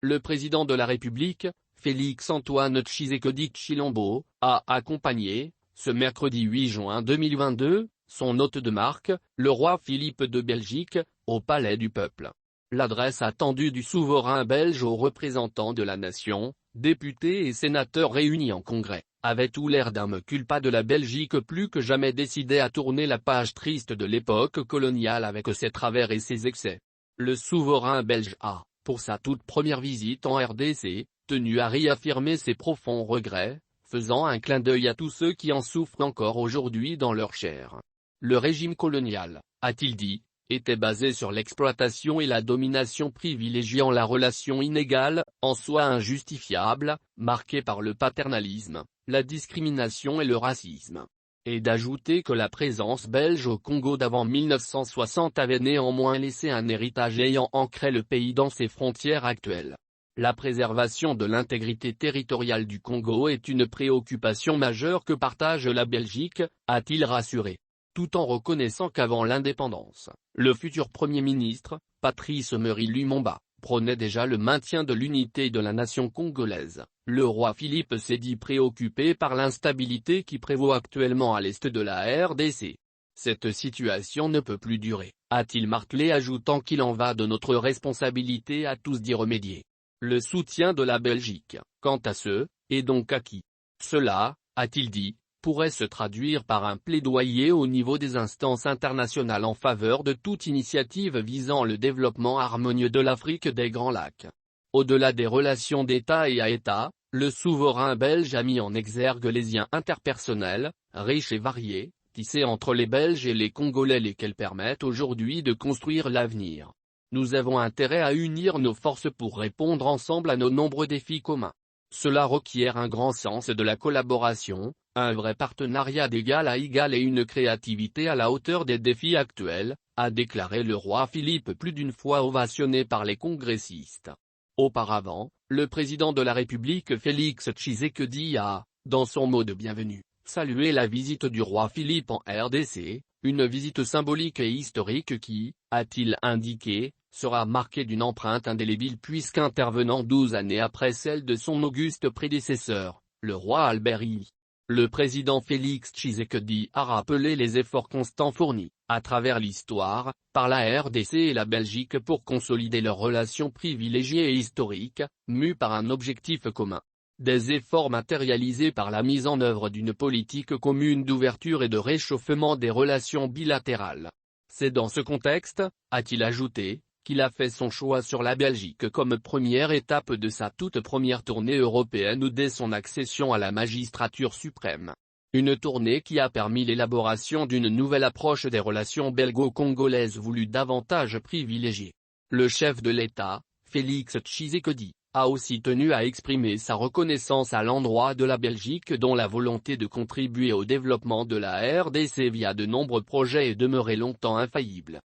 Le président de la République, Félix-Antoine Tshisekedi Tshilombo, a accompagné, ce mercredi 8 juin 2022, son hôte de marque, le roi Philippe de Belgique, au Palais du Peuple. L'adresse attendue du souverain belge aux représentants de la nation, députés et sénateurs réunis en congrès, avait tout l'air d'un mea culpa de la Belgique plus que jamais décidée à tourner la page triste de l'époque coloniale avec ses travers et ses excès. Le souverain belge a, pour sa toute première visite en RDC, tenu à réaffirmer ses profonds regrets, faisant un clin d'œil à tous ceux qui en souffrent encore aujourd'hui dans leur chair. Le régime colonial, a-t-il dit, était basé sur l'exploitation et la domination privilégiant la relation inégale, en soi injustifiable, marquée par le paternalisme, la discrimination et le racisme. Et d'ajouter que la présence belge au Congo d'avant 1960 avait néanmoins laissé un héritage ayant ancré le pays dans ses frontières actuelles. La préservation de l'intégrité territoriale du Congo est une préoccupation majeure que partage la Belgique, a-t-il rassuré. Tout en reconnaissant qu'avant l'indépendance, le futur Premier ministre, Patrice Emery Lumumba, prônait déjà le maintien de l'unité de la nation congolaise. Le roi Philippe s'est dit préoccupé par l'instabilité qui prévaut actuellement à l'est de la RDC. Cette situation ne peut plus durer, a-t-il martelé, ajoutant qu'il en va de notre responsabilité à tous d'y remédier. Le soutien de la Belgique, quant à ce, est donc acquis. Cela, a-t-il dit, pourrait se traduire par un plaidoyer au niveau des instances internationales en faveur de toute initiative visant le développement harmonieux de l'Afrique des Grands Lacs. Au-delà des relations d'État et à État, le souverain belge a mis en exergue les liens interpersonnels, riches et variés, tissés entre les Belges et les Congolais, lesquels permettent aujourd'hui de construire l'avenir. Nous avons intérêt à unir nos forces pour répondre ensemble à nos nombreux défis communs. Cela requiert un grand sens de la collaboration, un vrai partenariat d'égal à égal et une créativité à la hauteur des défis actuels, a déclaré le roi Philippe plus d'une fois ovationné par les congressistes. Auparavant, le président de la République Félix Tshisekedi a, dans son mot de bienvenue, salué la visite du roi Philippe en RDC, une visite symbolique et historique qui, a-t-il indiqué, sera marquée d'une empreinte indélébile puisqu'intervenant 12 années après celle de son auguste prédécesseur, le roi Albert I. Le président Félix Tshisekedi a rappelé les efforts constants fournis, à travers l'histoire, par la RDC et la Belgique pour consolider leurs relations privilégiées et historiques, mues par un objectif commun. Des efforts matérialisés par la mise en œuvre d'une politique commune d'ouverture et de réchauffement des relations bilatérales. C'est dans ce contexte, a-t-il ajouté, qu'il a fait son choix sur la Belgique comme première étape de sa toute première tournée européenne ou dès son accession à la magistrature suprême. Une tournée qui a permis l'élaboration d'une nouvelle approche des relations belgo-congolaises voulue davantage privilégier. Le chef de l'État, Félix Tshisekedi, a aussi tenu à exprimer sa reconnaissance à l'endroit de la Belgique dont la volonté de contribuer au développement de la RDC via de nombreux projets est demeurée longtemps infaillible.